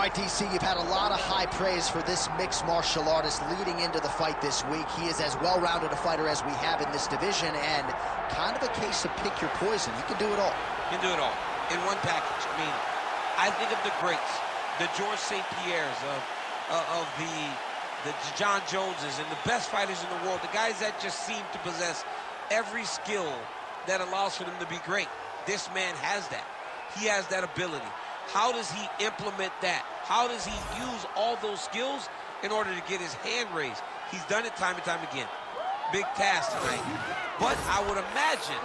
All right, DC, you've had a lot of high praise for this mixed martial artist leading into the fight this week. He is as well-rounded a fighter as we have in this division, and kind of a case of pick your poison. He can do it all. He can do it all in one package. I mean, I think of the greats, the George St. Pierres, of the John Joneses, and the best fighters in the world, the guys that just seem to possess every skill that allows for them to be great. This man has that. He has that ability. How does he implement that? How does he use all those skills in order to get his hand raised? He's done it time and time again. Big task tonight. But I would imagine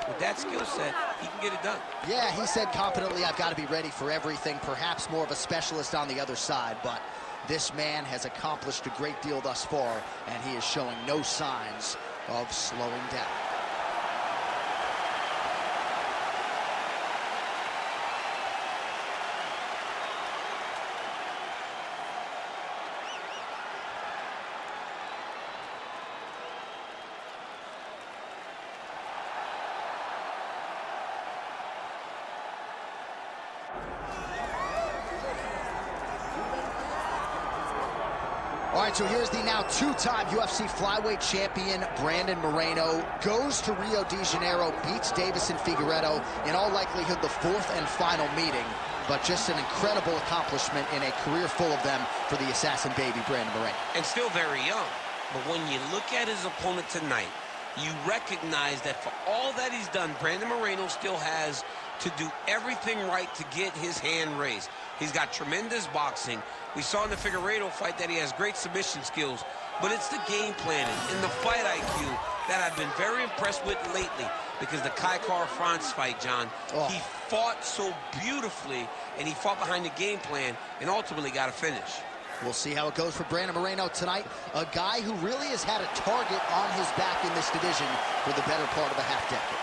with that skill set, he can get it done. Yeah, he said confidently, I've got to be ready for everything, perhaps more of a specialist on the other side, but this man has accomplished a great deal thus far, and he is showing no signs of slowing down. All right, so here's the now two-time UFC flyweight champion, Brandon Moreno, goes to Rio de Janeiro, beats Davison Figueiredo, in all likelihood the fourth and final meeting, but just an incredible accomplishment in a career full of them for the assassin baby, Brandon Moreno. And still very young, but when you look at his opponent tonight, you recognize that for all that he's done, Brandon Moreno still has to do everything right to get his hand raised. He's got tremendous boxing. We saw in the Figueiredo fight that he has great submission skills, but it's the game planning and the fight IQ that I've been very impressed with lately, because the Kai Kara-France fight, John, he fought so beautifully, and he fought behind the game plan and ultimately got a finish. We'll see how it goes for Brandon Moreno tonight, a guy who really has had a target on his back in this division for the better part of a half-decade.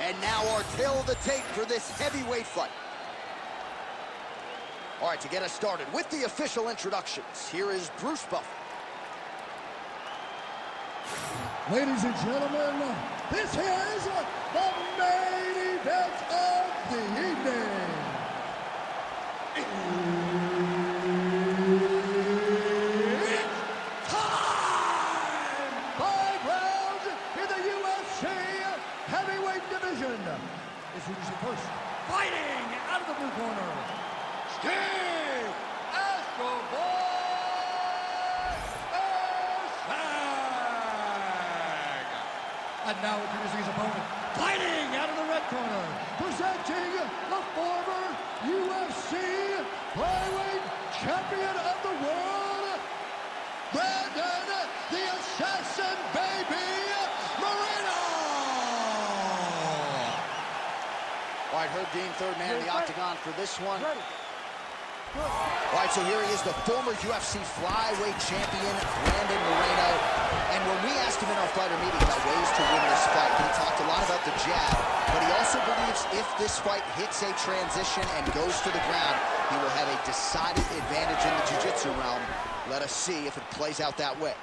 And now our tale of the tape for this heavyweight fight. All right, to get us started with the official introductions, here is Bruce Buffer. Ladies and gentlemen, this is the main event of the evening. It's time! 5 rounds in the UFC heavyweight division. Introducing first, fighting out of the blue corner, Steve Escobar. And now introducing his opponent, fighting out of the red corner, presenting the former UFC flyweight champion of the world, Brandon the Assassin Baby Moreno. All right, Herb Dean, third man in the octagon for this one. All right, so here he is, the former UFC flyweight champion, Brandon Moreno. And when we asked him in our fighter meeting about ways to win this fight, he talked a lot about the jab, but he also believes if this fight hits a transition and goes to the ground, he will have a decided advantage in the jiu-jitsu realm. Let us see if it plays out that way.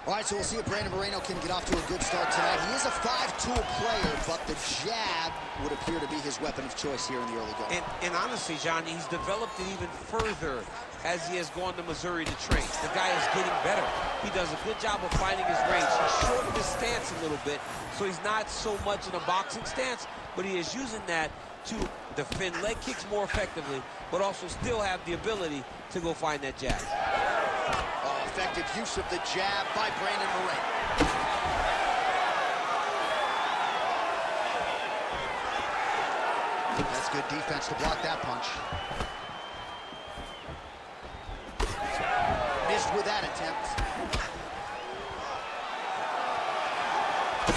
All right, so we'll see if Brandon Moreno can get off to a good start tonight. He is a 5-tool player, but the jab would appear to be his weapon of choice here in the early going. And honestly, John, he's developed it even further as he has gone to Missouri to train. The guy is getting better. He does a good job of finding his range. He shortened his stance a little bit, so he's not so much in a boxing stance, but he is using that to defend leg kicks more effectively, but also still have the ability to go find that jab. Effective use of the jab by Brandon Moreno. That's good defense to block that punch. Missed with that attempt.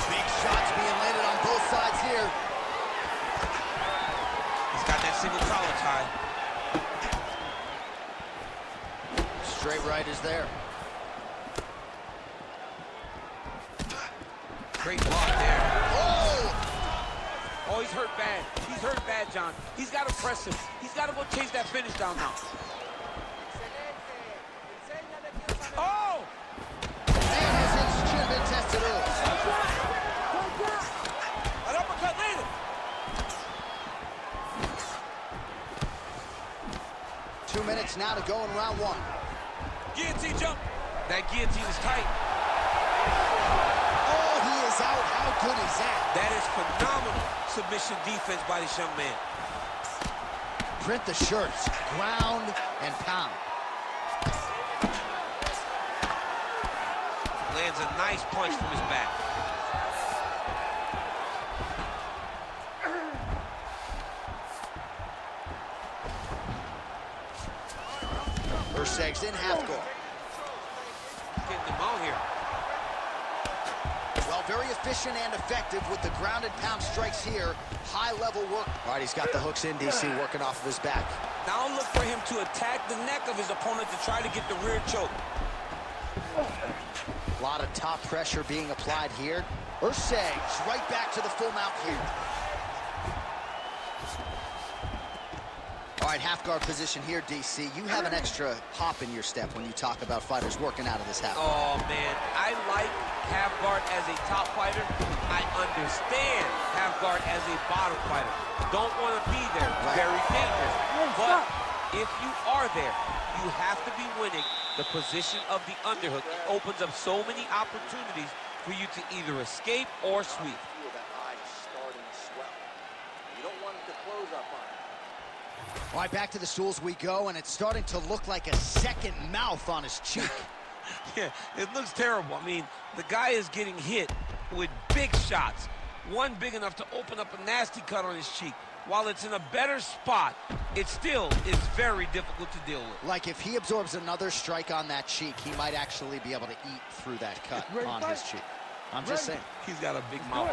Big shots being landed on both sides here. He's got that single collar tie. Straight right is there. Great block there. Oh, he's hurt bad. He's hurt bad, John. He's got to press him. He's got to go chase that finish down now. Oh! seconds now to go in round one. Guillotine jump. That guillotine is tight. Oh, he is out. How good is that? That is phenomenal submission defense by this young man. Print the shirts. Ground and pound. Lands a nice punch from his back. Erceg's in half guard. Getting them out here. Well, very efficient and effective with the ground and pound strikes here. High-level work. All right, he's got the hooks in, DC, working off of his back. Now look for him to attack the neck of his opponent to try to get the rear choke. A lot of top pressure being applied here. Erceg's right back to the full mount here. All right, half guard position here, DC. You have an extra hop in your step when you talk about fighters working out of this half guard. Oh, man. I like half guard as a top fighter. I understand half guard as a bottom fighter. Don't want to be there. Very dangerous. But if you are there, you have to be winning the position of the underhook. It opens up so many opportunities for you to either escape or sweep. You don't want to close up on it. All right, back to the stools we go, and it's starting to look like a second mouth on his cheek. Yeah, it looks terrible. I mean, the guy is getting hit with big shots. One big enough to open up a nasty cut on his cheek. While it's in a better spot, it still is very difficult to deal with. Like if he absorbs another strike on that cheek, he might actually be able to eat through that cut on his cheek. I'm just saying. He's got a big mouth.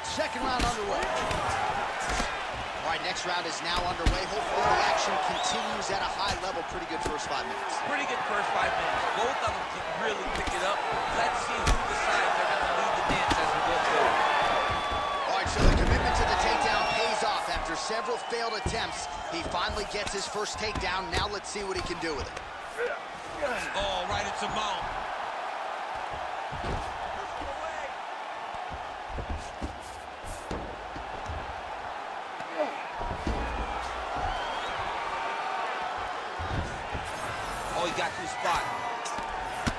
Second round underway. All right, next round is now underway. Hopefully the action continues at a high level. Pretty good first 5 minutes. Pretty good first 5 minutes. Both of them can really pick it up. Let's see who decides they're going to lead the dance as we go forward. All right, so the commitment to the takedown pays off. After several failed attempts, he finally gets his first takedown. Now let's see what he can do with it. Oh, right into mount. Oh, he got to the spot.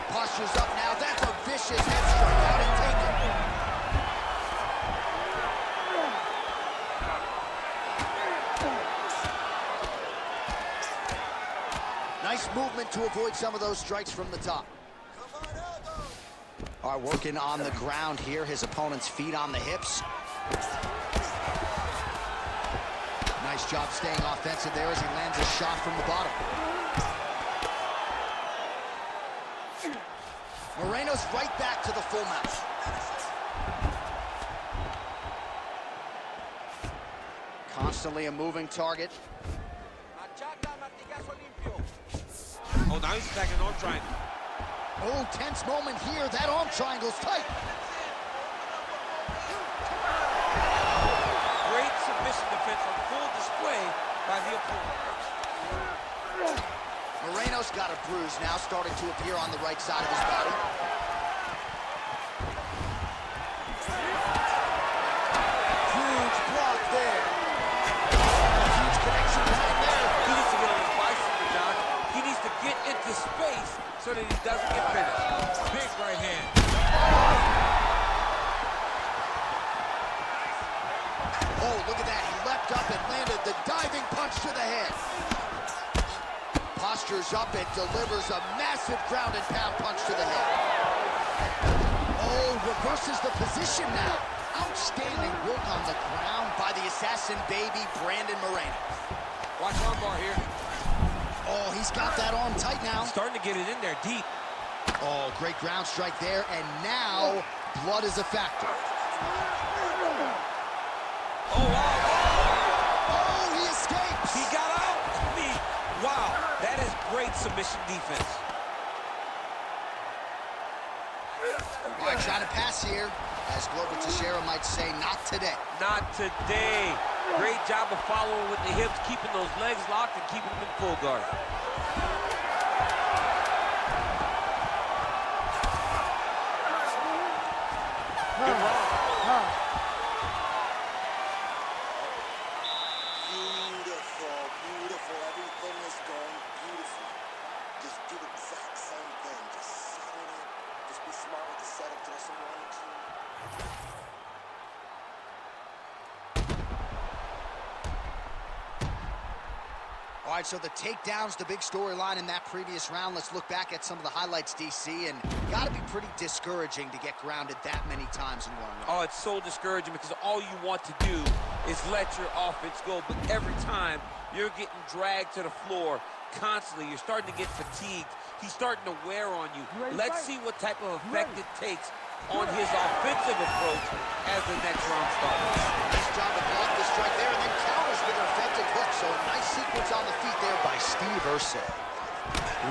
Posture's up now. That's a vicious head strike. Out and take it. Nice movement to avoid some of those strikes from the top. All right, working on the ground here. His opponent's feet on the hips. Nice job staying offensive there as he lands a shot from the bottom. Moreno's right back to the full mount. Constantly a moving target. Oh, now he's attacking arm triangle. Oh, tense moment here. That arm triangle's tight. Great submission defense on full display by the opponent. Moreno's got a bruise now starting to appear on the right side of his body. Huge block there. Huge connection right there. He needs to get on his bicycle, John. He needs to get into space so that he doesn't get finished. Big right hand. Oh, look at that. He leapt up and landed the diving punch to the head. Postures up and delivers a massive ground and pound punch to the head. Oh, reverses the position now. Outstanding work on the ground by the assassin baby, Brandon Moreno. Watch armbar here. Oh, he's got that arm tight now. Starting to get it in there deep. Oh, great ground strike there, and now blood is a factor. Oh, wow. Oh, he escapes. He got out. I mean, wow. That is great submission defense. All right, trying to pass here. As Glover Teixeira might say, not today. Not today. Great job of following with the hips, keeping those legs locked and keeping them in full guard. Beautiful, beautiful. Everything is All right, so the takedown's the big storyline in that previous round. Let's look back at some of the highlights, DC, and got to be pretty discouraging to get grounded that many times in one round. Oh, it's so discouraging because all you want to do is let your offense go, but every time you're getting dragged to the floor constantly, you're starting to get fatigued. He's starting to wear on you. Let's see what type of effect it takes on his offensive approach as the next round starts. Nice job to block the strike there and then counters with an effective hook. So a nice sequence on the feet there by Steve Erceg.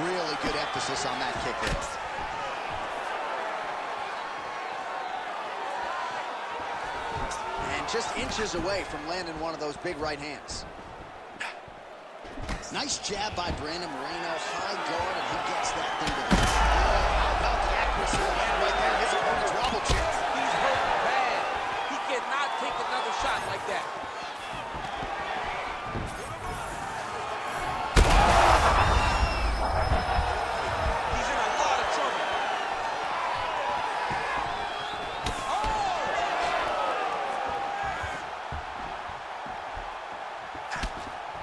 Really good emphasis on that kick there. And just inches away from landing one of those big right hands. Nice jab by Brandon Moreno. High guard, and he gets that thing to the how about the accuracy of the land right there? His opponent's wobble chair. He's hurt bad. He cannot take another shot like that. He's in a lot of trouble.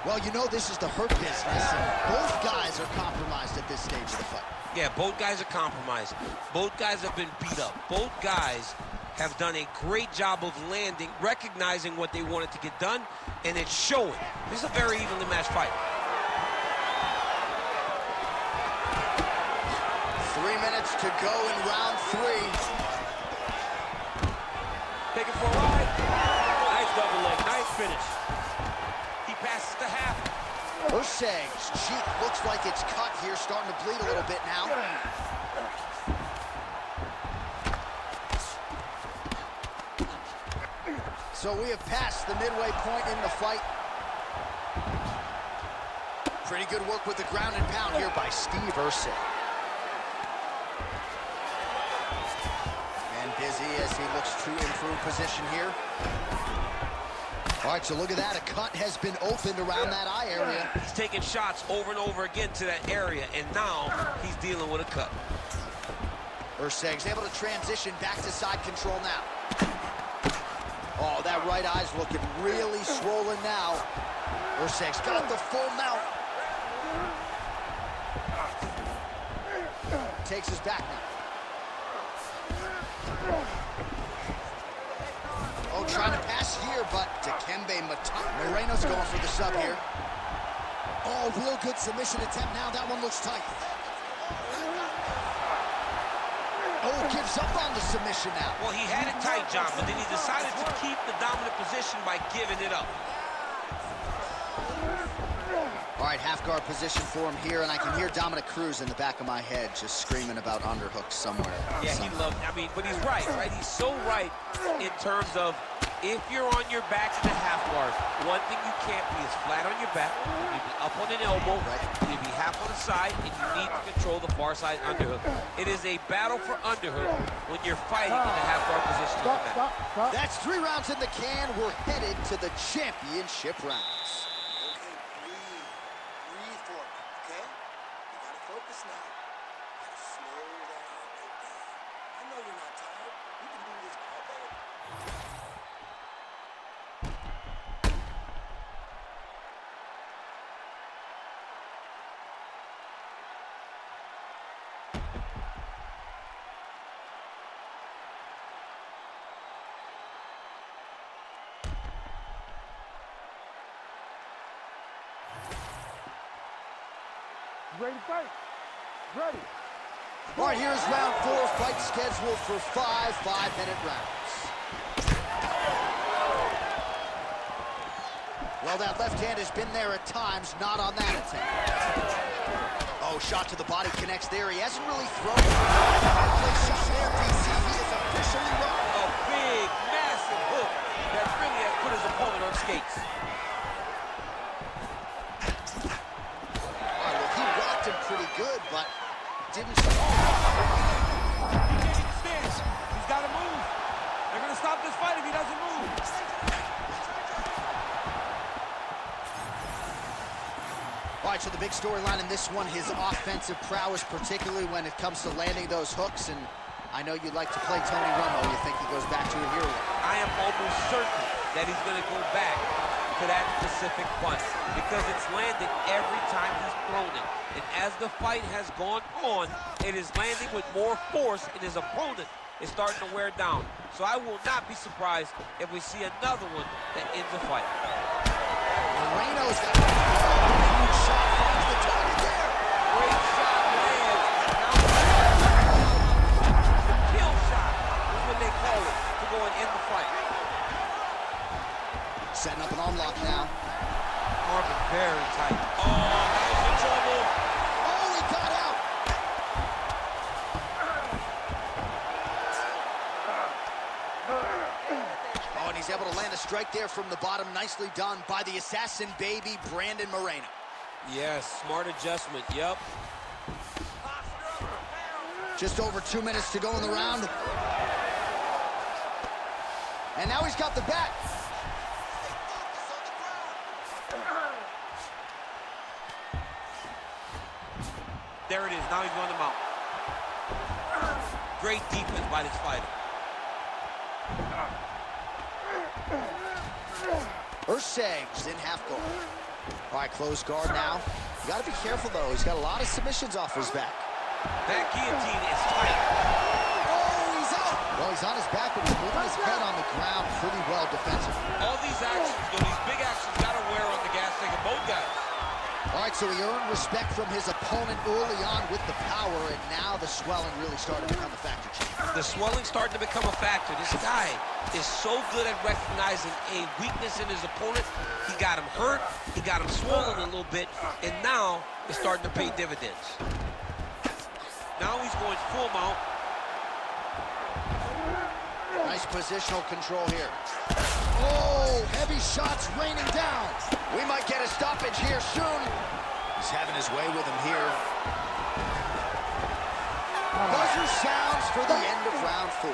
Well, you know this is the hurt business, and both guys are compromised at this stage of the fight. Yeah, both guys are compromised. Both guys have been beat up. Both guys have done a great job of landing, recognizing what they wanted to get done, and it's showing. This is a very evenly matched fight. 3 minutes to go in round 3. Take it for a ride. Nice double leg, nice finish. He passes to half. Erceg's cheek looks like it's cut here, starting to bleed a little bit now. So we have passed the midway point in the fight. Pretty good work with the ground and pound here by Steve Erceg. And busy as he looks to improve position here. All right, so look at that. A cut has been opened around that eye area. He's taking shots over and over again to that area, and now he's dealing with a cut. Erceg's able to transition back to side control now. Oh, that right eye's looking really swollen now. Erceg's got the full mount. Takes his back now. Oh, trying to pass here, but Dikembe Moreno's going for the sub here. Oh, real good submission attempt now. That one looks tight. Oh, gives up on the submission now. Well, he had it tight, John, but then he decided to keep the dominant position by giving it up. All right, half guard position for him here, and I can hear Dominic Cruz in the back of my head just screaming about underhooks somewhere. Yeah, he loved, I mean, but he's right? He's so right in terms of if you're on your back in the half guard, one thing you can't be is flat on your back. You need to be up on an elbow, you need to be half on the side, and you need to control the far side underhook. It is a battle for underhook when you're fighting in the half guard position. That's 3 rounds in the can. We're headed to the championship rounds. Breathe for me, okay? You gotta focus now. You gotta slow down, go down. I know you're not tired. You can do this all day. Ready to fight. Ready. All right, here's round 4. Fight scheduled for 5 5-minute rounds. Well, that left hand has been there at times, not on that attempt. Oh, shot to the body connects there. He hasn't really thrown. Shot there, DC. He is officially run. A big, massive hook that really has put his opponent on skates. Pretty good, but didn't. He can't get the stance. He's got to move. They're going to stop this fight if he doesn't move. All right, so the big storyline in this one, his offensive prowess, particularly when it comes to landing those hooks. And I know you like to play Tony Romo. You think he goes back to it here? I am almost certain that he's going to go back to that specific punch because it's landed every time he's thrown it. And as the fight has gone on, it is landing with more force, and his opponent is starting to wear down. So I will not be surprised if we see another one that ends the fight. Moreno's got a huge shot, finds the target there. Great shot lands. Now the kill shot is what they call it to go and end the fight. Setting up an arm lock now. Arm is very tight. Oh, that was in trouble. Oh, he got out. Oh, and he's able to land a strike there from the bottom. Nicely done by the assassin baby, Brandon Moreno. Yes, smart adjustment, yep. Just over 2 minutes to go in the round. And now he's got the back. There it is, now he's on the mount. Great defense by this fighter. Erceg's in half guard. All right, close guard now. You got to be careful, though. He's got a lot of submissions off his back. That guillotine is tight. Oh, he's out. Well, he's on his back, but he's moving his head on the ground pretty well defensively. All these actions, these big actions, got to wear on the gas tank of both guys. All right, so he earned respect from his opponent early on with the power, and now the swelling really started to become a factor. The swelling starting to become a factor. This guy is so good at recognizing a weakness in his opponent. He got him hurt, he got him swollen a little bit, and now it's starting to pay dividends. Now he's going full mount. Nice positional control here. Oh, heavy shots raining down. We might get a stoppage here soon. He's having his way with him here. Buzzer sounds for the end of round 4.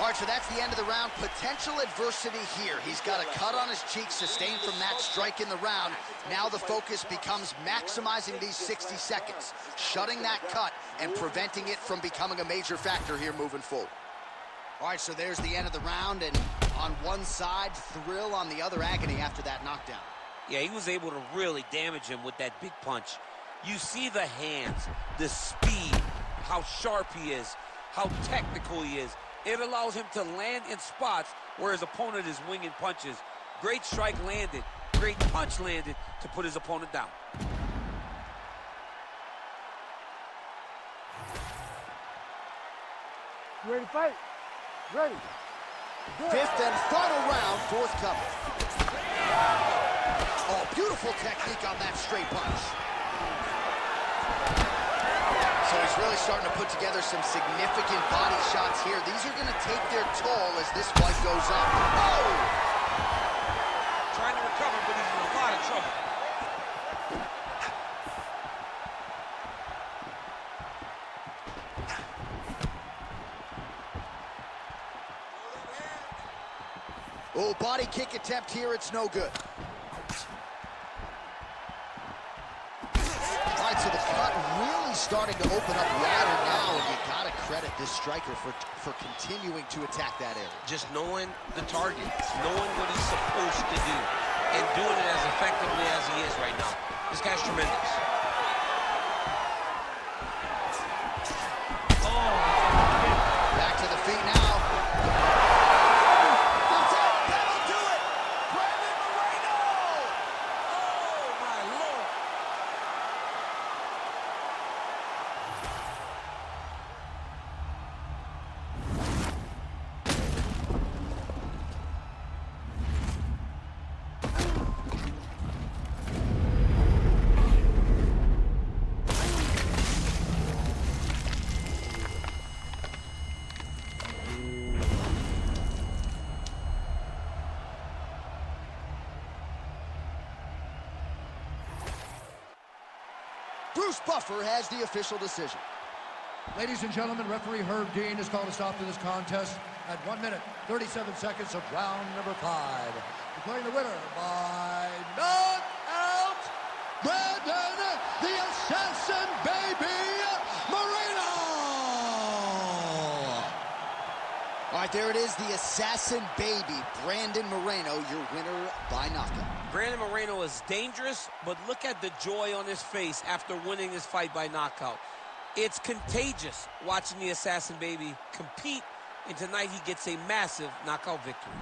All right, so that's the end of the round. Potential adversity here. He's got a cut on his cheek sustained from that strike in the round. Now the focus becomes maximizing these 60 seconds, shutting that cut and preventing it from becoming a major factor here moving forward. All right, so there's the end of the round, and on one side, thrill, on the other, agony after that knockdown. Yeah, he was able to really damage him with that big punch. You see the hands, the speed, how sharp he is, how technical he is. It allows him to land in spots where his opponent is winging punches. Great strike landed, great punch landed to put his opponent down. You ready to fight? Ready. Good. 5th and final round, forthcoming. Oh, beautiful technique on that straight punch. So he's really starting to put together some significant body shots here. These are going to take their toll as this fight goes on. Oh! Trying to recover, but he's in a lot of trouble. Oh, body kick attempt here. It's no good. All right, so the cut really starting to open up wider now, and you got to credit this striker for continuing to attack that area. Just knowing the target, knowing what he's supposed to do, and doing it as effectively as he is right now. This guy's tremendous. Oh, back to the feet now. That's it. That'll do it. Brandon Moreno. oh my Lord. Bruce Buffer has the official decision. Ladies and gentlemen, referee Herb Dean has called a stop to this contest at 1 minute, 37 seconds of round number 5. Declaring the winner by knockout, Brandon, the Assassin Baby, Moreno! All right, there it is, the assassin baby, Brandon Moreno, your winner by knockout. Brandon Moreno is dangerous, but look at the joy on his face after winning this fight by knockout. It's contagious watching the assassin baby compete, and tonight he gets a massive knockout victory.